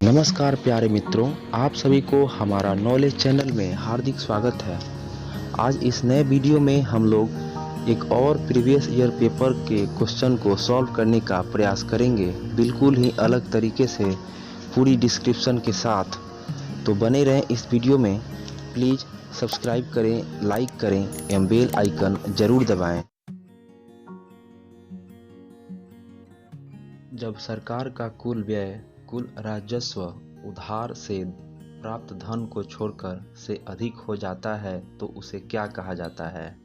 नमस्कार प्यारे मित्रों, आप सभी को हमारा नॉलेज चैनल में हार्दिक स्वागत है। आज इस नए वीडियो में हम लोग एक और प्रीवियस ईयर पेपर के क्वेश्चन को सॉल्व करने का प्रयास करेंगे, बिल्कुल ही अलग तरीके से, पूरी डिस्क्रिप्शन के साथ। तो बने रहें इस वीडियो में। प्लीज़ सब्सक्राइब करें, लाइक करें एवं बेल आइकन जरूर दबाएं। जब सरकार का कुल व्यय कुल राजस्व उधार से प्राप्त धन को छोड़कर से अधिक हो जाता है तो उसे क्या कहा जाता है?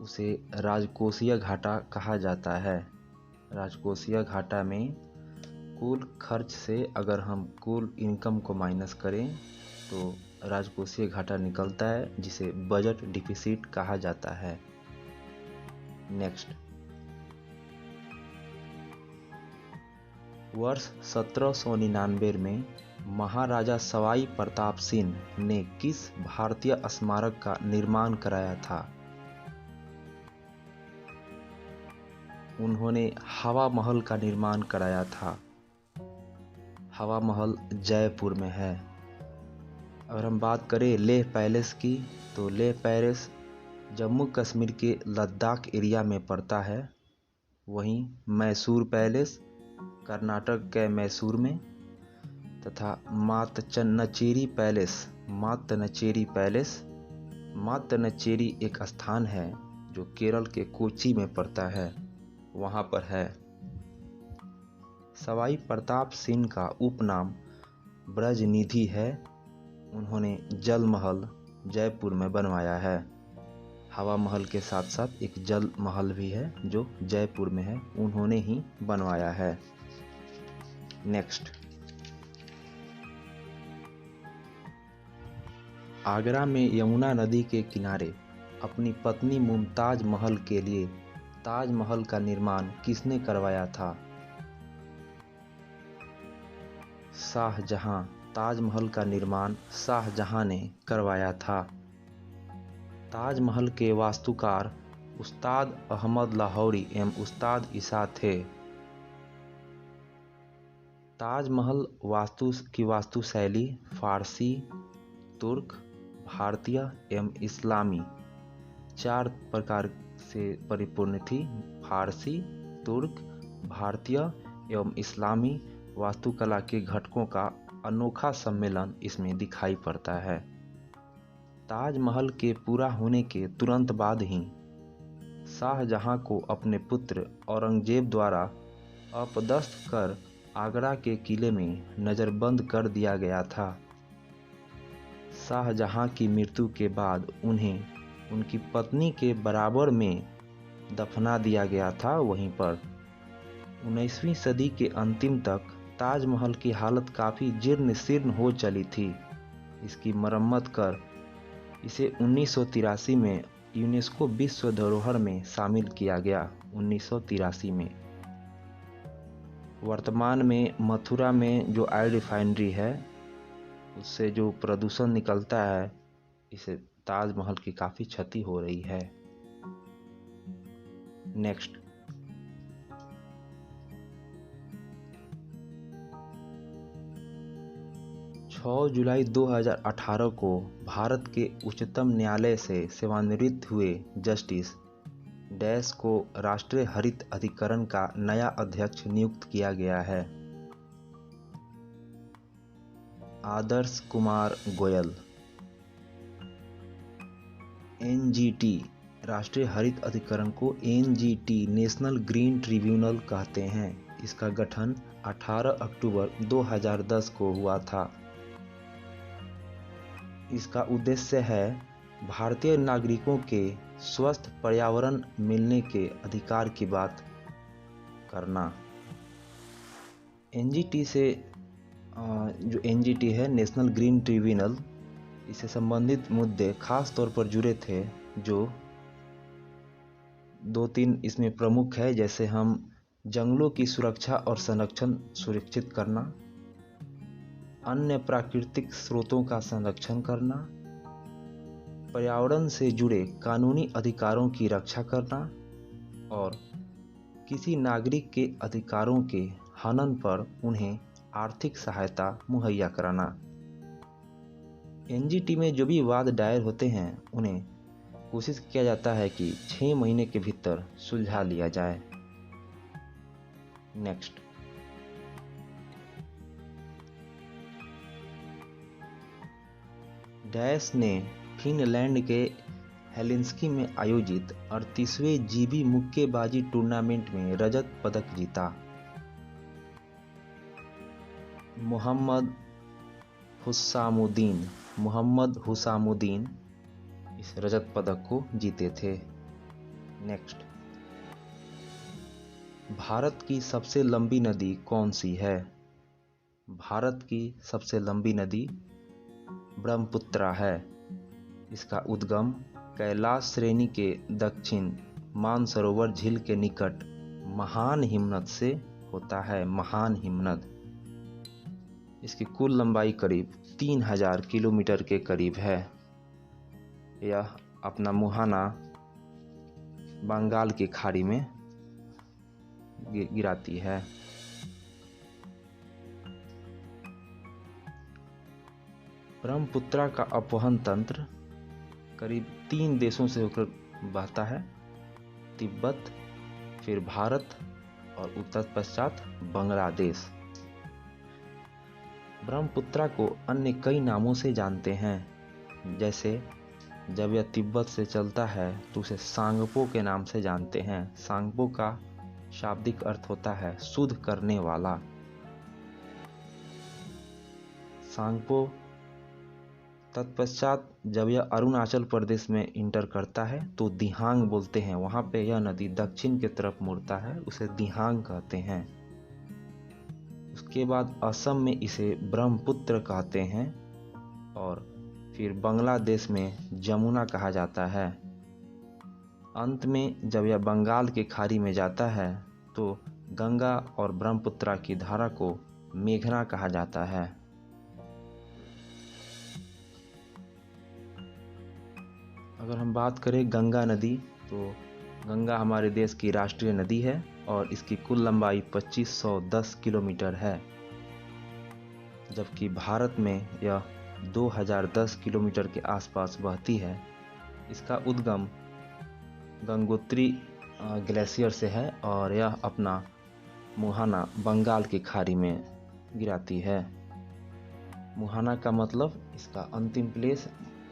उसे राजकोषीय घाटा कहा जाता है। राजकोषीय घाटा में कुल खर्च से अगर हम कुल इनकम को माइनस करें तो राजकोषीय घाटा निकलता है, जिसे बजट डिफिसिट कहा जाता है। नेक्स्ट, वर्ष 1799 में महाराजा सवाई प्रताप सिंह ने किस भारतीय स्मारक का निर्माण कराया था? उन्होंने हवा महल का निर्माण कराया था। हवा महल जयपुर में है। अगर हम बात करें लेह पैलेस की, तो लेह पैलेस जम्मू कश्मीर के लद्दाख एरिया में पड़ता है। वहीं मैसूर पैलेस कर्नाटक के मैसूर में, तथा मात्तनचेरी एक स्थान है जो केरल के कोच्चि में पड़ता है, वहाँ पर है। सवाई प्रताप सिंह का उपनाम ब्रजनिधि है। उन्होंने जल महल जयपुर में बनवाया है। हवा महल के साथ साथ एक जल महल भी है जो जयपुर में है, उन्होंने ही बनवाया है। नेक्स्ट, आगरा में यमुना नदी के किनारे अपनी पत्नी मुमताज महल के लिए ताजमहल का निर्माण किसने करवाया था? शाहजहां। ताजमहल का निर्माण शाहजहां ने करवाया था। ताजमहल के वास्तुकार उस्ताद अहमद लाहौरी एवं उस्ताद ईसा थे। ताजमहल की वास्तुशैली फारसी, तुर्क, भारतीय एवं इस्लामी 4 प्रकार से परिपूर्ण थी। फारसी, तुर्क, भारतीय एवं इस्लामी वास्तुकला के घटकों का अनोखा सम्मेलन इसमें दिखाई पड़ता है। ताजमहल के पूरा होने के तुरंत बाद ही शाहजहां को अपने पुत्र औरंगजेब द्वारा अपदस्थ कर आगरा के किले में नज़रबंद कर दिया गया था। शाहजहां की मृत्यु के बाद उन्हें उनकी पत्नी के बराबर में दफना दिया गया था। वहीं पर 19वीं सदी के अंतिम तक ताजमहल की हालत काफ़ी जीर्ण शीर्ण हो चली थी। इसकी मरम्मत कर इसे 1983 में यूनेस्को विश्व धरोहर में शामिल किया गया। 1983 में वर्तमान में मथुरा में जो ऑयल रिफाइनरी है, उससे जो प्रदूषण निकलता है, इससे ताजमहल की काफ़ी क्षति हो रही है। नेक्स्ट, जुलाई 2018 को भारत के उच्चतम न्यायालय से सेवानिवृत्त हुए जस्टिस डैश को राष्ट्रीय हरित अधिकरण का नया अध्यक्ष नियुक्त किया गया है। आदर्श कुमार गोयल। एनजीटी राष्ट्रीय हरित अधिकरण को एनजीटी नेशनल ग्रीन ट्रिब्यूनल कहते हैं। इसका गठन 18 अक्टूबर 2010 को हुआ था। इसका उद्देश्य है भारतीय नागरिकों के स्वस्थ पर्यावरण मिलने के अधिकार की बात करना। एनजीटी से जो एनजीटी है नेशनल ग्रीन ट्रिब्यूनल, इससे संबंधित मुद्दे खास तौर पर जुड़े थे, जो 2-3 इसमें प्रमुख है, जैसे हम जंगलों की सुरक्षा और संरक्षण सुरक्षित करना, अन्य प्राकृतिक स्रोतों का संरक्षण करना, पर्यावरण से जुड़े कानूनी अधिकारों की रक्षा करना और किसी नागरिक के अधिकारों के हनन पर उन्हें आर्थिक सहायता मुहैया कराना। एनजीटी में जो भी वाद दायर होते हैं उन्हें कोशिश किया जाता है कि 6 महीने के भीतर सुलझा लिया जाए। नेक्स्ट, डैश ने फिनलैंड के हेलेंस्की में आयोजित 38वें जीबी मुक्केबाजी टूर्नामेंट में रजत पदक जीता। मोहम्मद हुसामुद्दीन इस रजत पदक को जीते थे। नेक्स्ट, भारत की सबसे लंबी नदी कौन सी है? भारत की सबसे लंबी नदी ब्रह्मपुत्रा है। इसका उद्गम कैलाश श्रेणी के दक्षिण मानसरोवर झील के निकट महान हिमनद से होता है। महान हिमनद। इसकी कुल लंबाई करीब 3000 किलोमीटर के करीब है। यह अपना मुहाना बंगाल की खाड़ी में गिराती है। ब्रह्मपुत्रा का अपवहन तंत्र करीब 3 देशों से होकर बहता है, तिब्बत, फिर भारत और उत्तर पश्चात बांग्लादेश। ब्रह्मपुत्रा को अन्य कई नामों से जानते हैं, जैसे जब यह तिब्बत से चलता है तो उसे सांगपो के नाम से जानते हैं। सांगपो का शाब्दिक अर्थ होता है शुद्ध करने वाला। सांगपो तत्पश्चात जब यह अरुणाचल प्रदेश में इंटर करता है तो दिहांग बोलते हैं। वहाँ पे यह नदी दक्षिण की तरफ मुड़ता है, उसे दिहांग कहते हैं। उसके बाद असम में इसे ब्रह्मपुत्र कहते हैं और फिर बांग्लादेश में जमुना कहा जाता है। अंत में जब यह बंगाल की खाड़ी में जाता है तो गंगा और ब्रह्मपुत्रा की धारा को मेघना कहा जाता है। अगर हम बात करें गंगा नदी, तो गंगा हमारे देश की राष्ट्रीय नदी है और इसकी कुल लंबाई 2510 किलोमीटर है, जबकि भारत में यह 2010 किलोमीटर के आसपास बहती है। इसका उद्गम गंगोत्री ग्लेशियर से है और यह अपना मुहाना बंगाल की खाड़ी में गिराती है। मुहाना का मतलब इसका अंतिम प्लेस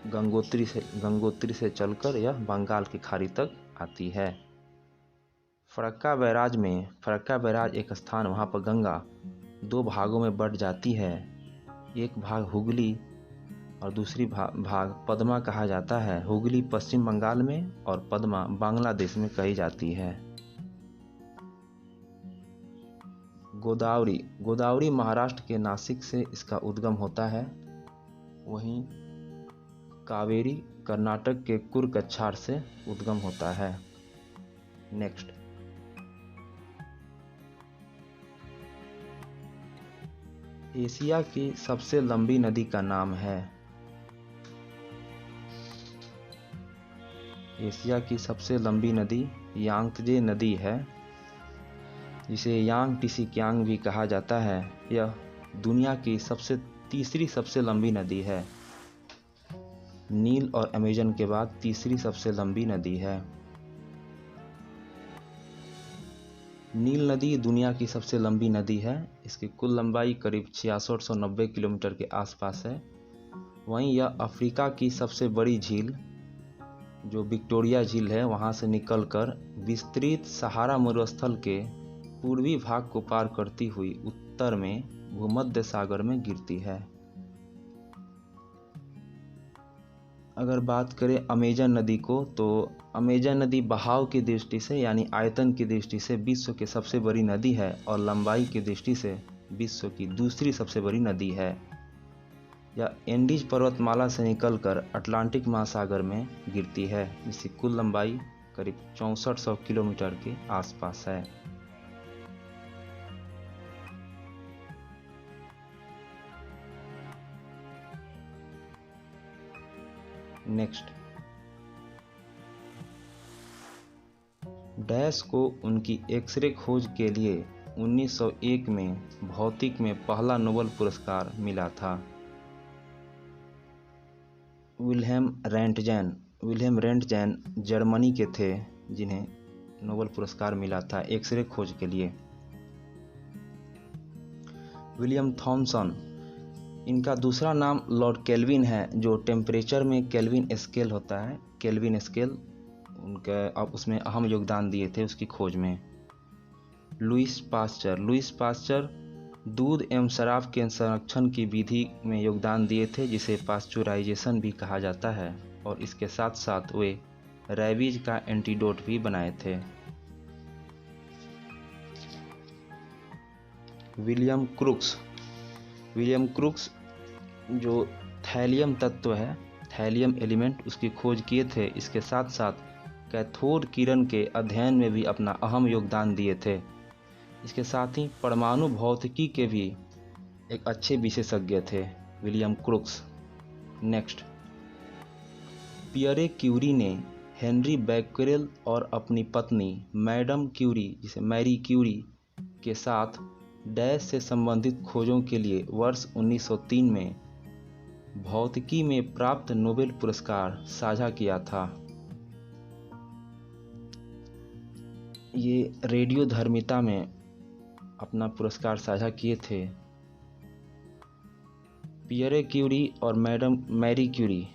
गंगोत्री से चलकर यह बंगाल की खाड़ी तक आती है। फरक्का बैराज एक स्थान, वहाँ पर गंगा 2 भागों में बट जाती है। एक भाग हुगली और दूसरी भाग पद्मा कहा जाता है। हुगली पश्चिम बंगाल में और पद्मा बांग्लादेश में कही जाती है। गोदावरी महाराष्ट्र के नासिक से इसका उद्गम होता है। वहीं कावेरी कर्नाटक के कुर्गछार से उद्गम होता है। नेक्स्ट, एशिया की सबसे लंबी नदी का नाम है। एशिया की सबसे लंबी नदी यांगत्जे नदी है, जिसे यांग टिसिक्यांग भी कहा जाता है। यह दुनिया की तीसरी सबसे लंबी नदी है। नील और अमेजन के बाद तीसरी सबसे लंबी नदी है। नील नदी दुनिया की सबसे लंबी नदी है। इसकी कुल लंबाई करीब 6690 किलोमीटर के आसपास है। वहीं यह अफ्रीका की सबसे बड़ी झील जो विक्टोरिया झील है वहां से निकलकर विस्तृत सहारा मरुस्थल के पूर्वी भाग को पार करती हुई उत्तर में भूमध्य सागर में गिरती है। अगर बात करें अमेजन नदी को, तो अमेजन नदी बहाव की दृष्टि से यानी आयतन की दृष्टि से विश्व की सबसे बड़ी नदी है और लंबाई की दृष्टि से विश्व की दूसरी सबसे बड़ी नदी है। यह एंडीज पर्वतमाला से निकलकर अटलांटिक महासागर में गिरती है, जिसकी कुल लंबाई करीब 6400 किलोमीटर के आसपास है। नेक्स्ट, डैश को उनकी एक्सरे खोज के लिए 1901 में भौतिक में पहला नोबेल पुरस्कार मिला था। विल्हेम रेंटगेन जर्मनी के थे जिन्हें नोबेल पुरस्कार मिला था एक्सरे खोज के लिए। विलियम थॉमसन, इनका दूसरा नाम लॉर्ड केल्विन है, जो टेम्परेचर में केल्विन स्केल होता है, केल्विन स्केल, उनका अब उसमें अहम योगदान दिए थे उसकी खोज में। लुईस पास्चर दूध एवं शराब के संरक्षण की विधि में योगदान दिए थे, जिसे पास्चुराइजेशन भी कहा जाता है, और इसके साथ साथ वे रेबीज का एंटीडोट भी बनाए थे। विलियम क्रुक्स जो थैलियम तत्व है, थैलियम एलिमेंट, उसकी खोज किए थे। इसके साथ साथ कैथोड किरण के अध्ययन में भी अपना अहम योगदान दिए थे। इसके साथ ही परमाणु भौतिकी के भी एक अच्छे विशेषज्ञ थे William Crookes. Next, Pierre Curie ने हेनरी बैक्वेरेल और अपनी पत्नी मैडम क्यूरी, जिसे मैरी क्यूरी, के साथ डैश से संबंधित खोजों के लिए वर्ष 1903 में भौतिकी में प्राप्त नोबेल पुरस्कार साझा किया था। ये रेडियोधर्मिता में अपना पुरस्कार साझा किए थे। पियरे क्यूरी और मैडम मैरी क्यूरी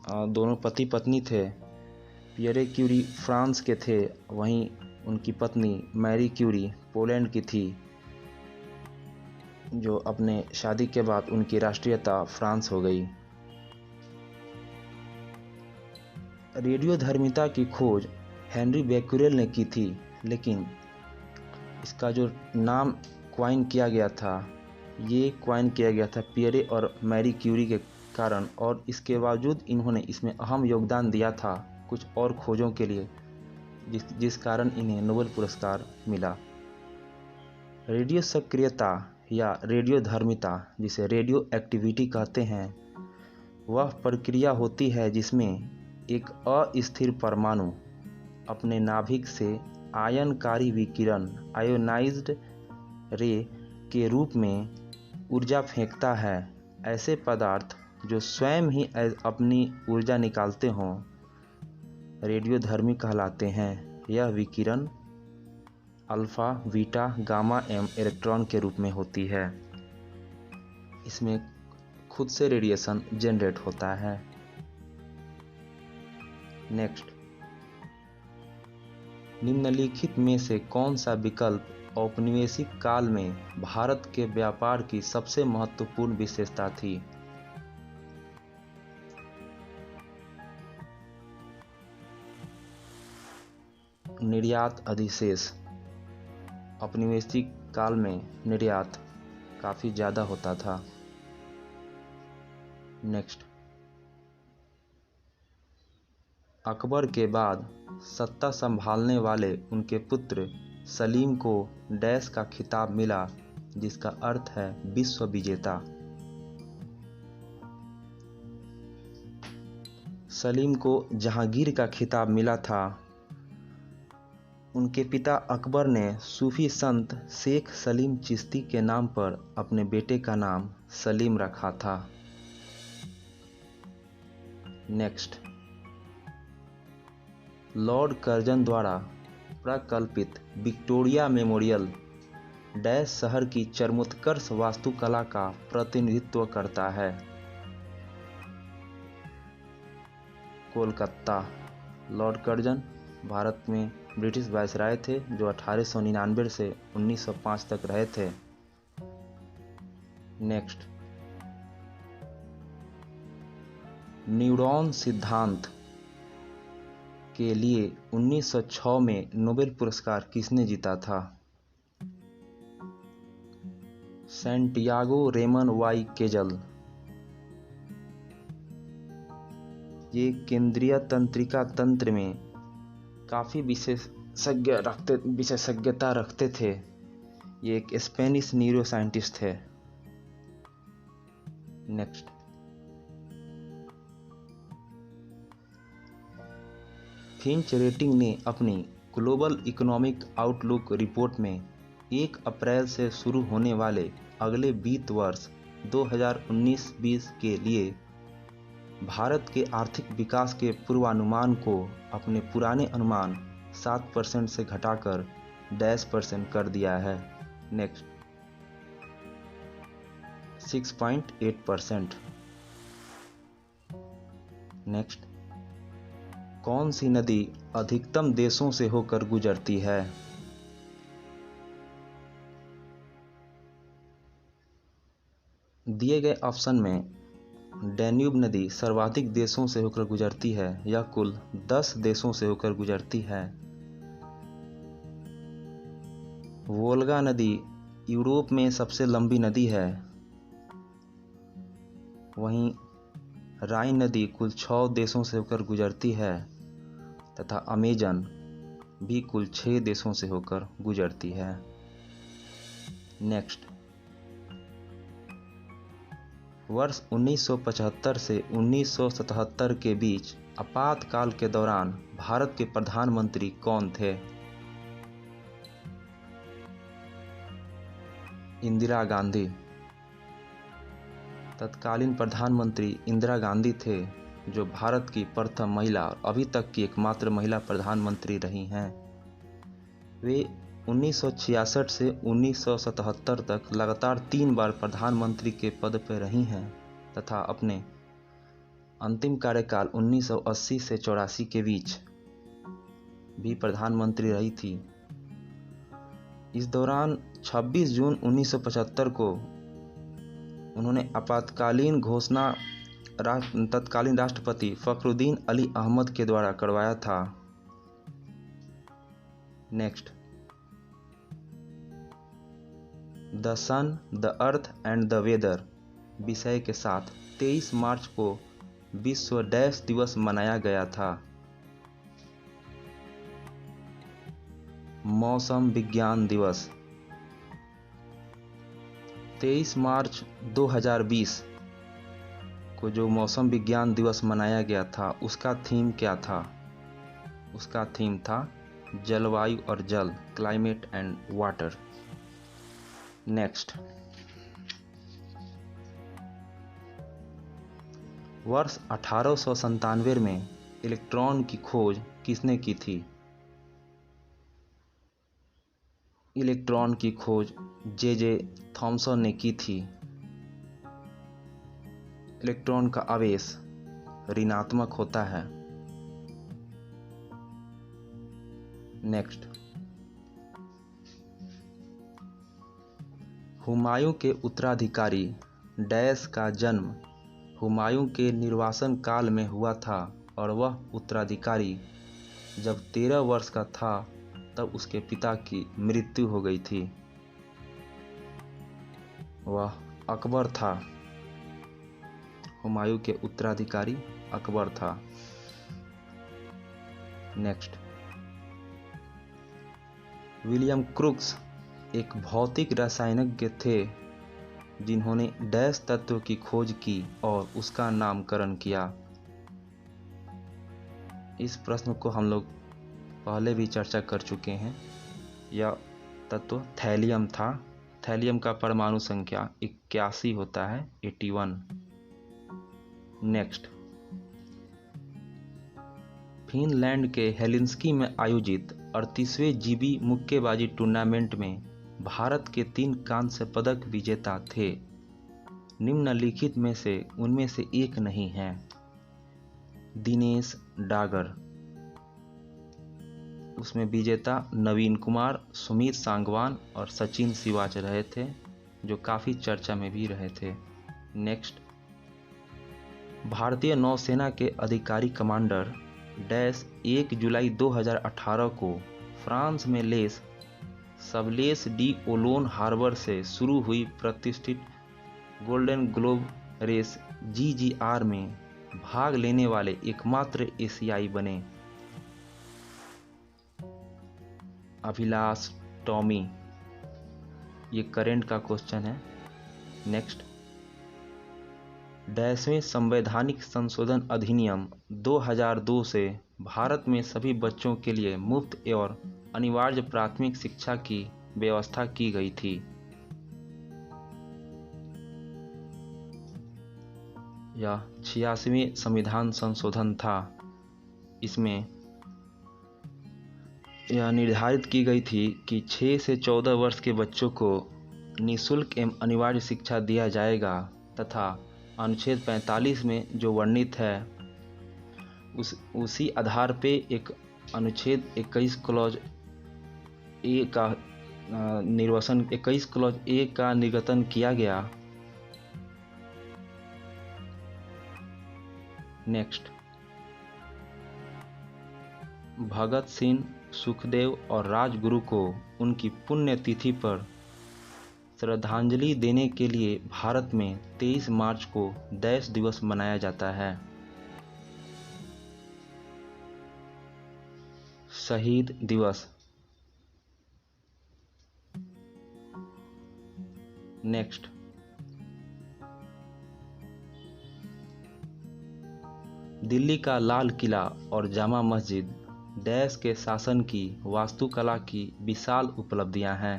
दोनों पति पत्नी थे। पियरे क्यूरी फ्रांस के थे, वहीं उनकी पत्नी मैरी क्यूरी पोलैंड की थी, जो अपने शादी के बाद उनकी राष्ट्रीयता फ्रांस हो गई। रेडियोधर्मिता की खोज हेनरी बैक्वेरेल ने की थी, लेकिन इसका जो नाम क्वाइन किया गया था, ये क्वाइन किया गया था पियरे और मैरी क्यूरी के कारण, और इसके बावजूद इन्होंने इसमें अहम योगदान दिया था कुछ और खोजों के लिए, जिस कारण इन्हें नोबेल पुरस्कार मिला। रेडियो सक्रियता या रेडियोधर्मिता, जिसे रेडियो एक्टिविटी कहते हैं, वह प्रक्रिया होती है जिसमें एक अस्थिर परमाणु अपने नाभिक से आयनकारी विकिरण आयोनाइज्ड रे के रूप में ऊर्जा फेंकता है। ऐसे पदार्थ जो स्वयं ही अपनी ऊर्जा निकालते हों रेडियोधर्मी कहलाते हैं। यह विकिरण अल्फा, बीटा, गामा एवं इलेक्ट्रॉन के रूप में होती है। इसमें खुद से रेडिएशन जनरेट होता है। नेक्स्ट, निम्नलिखित में से कौन सा विकल्प औपनिवेशिक काल में भारत के व्यापार की सबसे महत्वपूर्ण विशेषता थी? निर्यात अधिशेष। औपनिवेशिक काल में निर्यात काफ़ी ज़्यादा होता था। नेक्स्ट, अकबर के बाद सत्ता संभालने वाले उनके पुत्र सलीम को डैश का खिताब मिला, जिसका अर्थ है विश्व विजेता। सलीम को जहांगीर का खिताब मिला था। उनके पिता अकबर ने सूफी संत शेख सलीम चिश्ती के नाम पर अपने बेटे का नाम सलीम रखा था। नेक्स्ट, लॉर्ड कर्जन द्वारा प्रकल्पित विक्टोरिया मेमोरियल डैश शहर की चरमोत्कर्ष वास्तुकला का प्रतिनिधित्व करता है? कोलकाता। लॉर्ड कर्जन भारत में ब्रिटिश वायसराय थे, जो 1899 से 1905 तक रहे थे। नेक्स्ट, न्यूरॉन सिद्धांत के लिए 1906 में नोबेल पुरस्कार किसने जीता था? Santiago Ramon y Cajal. ये केंद्रीय तंत्रिका तंत्र में काफ़ी विशेषज्ञता रखते थे। ये एक स्पेनिश न्यूरो साइंटिस्ट थे। नेक्स्ट, फिंच रेटिंग ने अपनी ग्लोबल इकोनॉमिक आउटलुक रिपोर्ट में 1 अप्रैल से शुरू होने वाले अगले वित्त वर्ष 2019-20 के लिए भारत के आर्थिक विकास के पूर्वानुमान को अपने पुराने अनुमान 7% से घटाकर 10% कर दिया है। नेक्स्ट 6.8%। नेक्स्ट, कौन सी नदी अधिकतम देशों से होकर गुजरती है? दिए गए ऑप्शन में डैन्यूब नदी सर्वाधिक देशों से होकर गुजरती है। यह कुल 10 देशों से होकर गुजरती है। वोल्गा नदी यूरोप में सबसे लंबी नदी है। वहीं राइन नदी कुल 6 देशों से होकर गुजरती है तथा अमेजन भी कुल 6 देशों से होकर गुजरती है। नेक्स्ट, वर्ष 1975 से 1977 के बीच आपातकाल के दौरान भारत के प्रधानमंत्री कौन थे? इंदिरा गांधी। तत्कालीन प्रधानमंत्री इंदिरा गांधी थे, जो भारत की प्रथम महिला और अभी तक की एकमात्र महिला प्रधानमंत्री रही हैं। वे 1966 से 1977 तक लगातार 3 बार प्रधानमंत्री के पद पर रही हैं तथा अपने अंतिम कार्यकाल 1980 से 84 के बीच भी प्रधानमंत्री रही थी। इस दौरान 26 जून 1975 को उन्होंने आपातकालीन घोषणा तत्कालीन राष्ट्रपति फखरुद्दीन अली अहमद के द्वारा करवाया था। Next, the sun, the earth and the weather विषय के साथ 23 मार्च को विश्व डैश दिवस मनाया गया था। मौसम विज्ञान दिवस। 23 मार्च 2020 को जो मौसम विज्ञान दिवस मनाया गया था, उसका थीम क्या था? उसका थीम था जलवायु और जल, क्लाइमेट एंड वाटर। नेक्स्ट, वर्ष 1897 में इलेक्ट्रॉन की खोज किसने की थी? इलेक्ट्रॉन की खोज जे थॉमसन ने की थी। इलेक्ट्रॉन का आवेश ऋणात्मक होता है। नेक्स्ट, हुमायूं के उत्तराधिकारी डैश का जन्म हुमायूं के निर्वासन काल में हुआ था और वह उत्तराधिकारी जब 13 वर्ष का था तब उसके पिता की मृत्यु हो गई थी। वह अकबर था। हुमायूं के उत्तराधिकारी अकबर था। नेक्स्ट, विलियम क्रुक्स एक भौतिक रसायनज्ञ थे जिन्होंने डैश तत्व की खोज की और उसका नामकरण किया। इस प्रश्न को हम लोग पहले भी चर्चा कर चुके हैं। यह तत्व थैलियम था। थैलियम का परमाणु संख्या 81 होता है, 81। नेक्स्ट, फिनलैंड के हेलिंस्की में आयोजित 38वें जीबी मुक्केबाजी टूर्नामेंट में भारत के 3 कांस्य पदक विजेता थे। निम्नलिखित में से उनमें से एक नहीं है। दिनेश डागर। उसमें विजेता नवीन कुमार, सुमित सांगवान और सचिन सिवाच रहे थे, जो काफ़ी चर्चा में भी रहे थे। नेक्स्ट, भारतीय नौसेना के अधिकारी कमांडर डैश 1 जुलाई 2018 को फ्रांस में लेस सबलेस डी ओलोन हार्बर से शुरू हुई प्रतिष्ठित गोल्डन ग्लोब रेस GGR में भाग लेने वाले एकमात्र एशियाई बने। अभिलाष टॉमी। ये करेंट का क्वेश्चन है। नेक्स्ट, डैशवें संवैधानिक संशोधन अधिनियम 2002 से भारत में सभी बच्चों के लिए मुफ्त और अनिवार्य प्राथमिक शिक्षा की व्यवस्था की गई थी। यह 86वें संविधान संशोधन था। इसमें यह निर्धारित की गई थी कि 6 से 14 वर्ष के बच्चों को निःशुल्क एवं अनिवार्य शिक्षा दिया जाएगा तथा अनुच्छेद 45 में जो वर्णित है उसी आधार पे एक अनुच्छेद 21 क्लॉज ए का निर्वसन 21 क्लॉज ए का निर्गतन किया गया। नेक्स्ट, भगत सिंह, सुखदेव और राजगुरु को उनकी पुण्यतिथि पर श्रद्धांजलि देने के लिए भारत में 23 मार्च को देश दिवस मनाया जाता है। शहीद दिवस। नेक्स्ट, दिल्ली का लाल किला और जामा मस्जिद देश के शासन की वास्तुकला की विशाल उपलब्धियां हैं।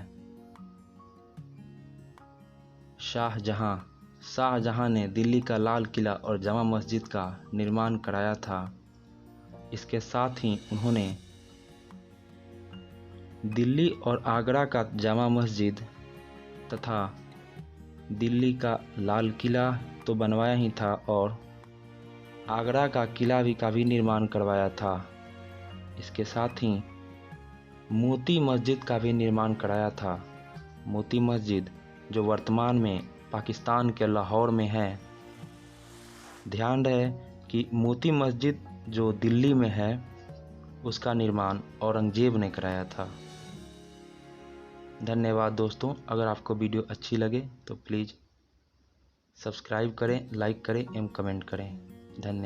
शाहजहां ने दिल्ली का लाल किला और जामा मस्जिद का निर्माण कराया था। इसके साथ ही उन्होंने दिल्ली और आगरा का जामा मस्जिद तथा दिल्ली का लाल किला तो बनवाया ही था और आगरा का किला का भी निर्माण करवाया था। इसके साथ ही मोती मस्जिद का भी निर्माण कराया था। मोती मस्जिद जो वर्तमान में पाकिस्तान के लाहौर में है। ध्यान रहे कि मोती मस्जिद जो दिल्ली में है उसका निर्माण औरंगजेब ने कराया था। धन्यवाद दोस्तों। अगर आपको वीडियो अच्छी लगे तो प्लीज़ सब्सक्राइब करें, लाइक करें एवं कमेंट करें। धन्यवाद।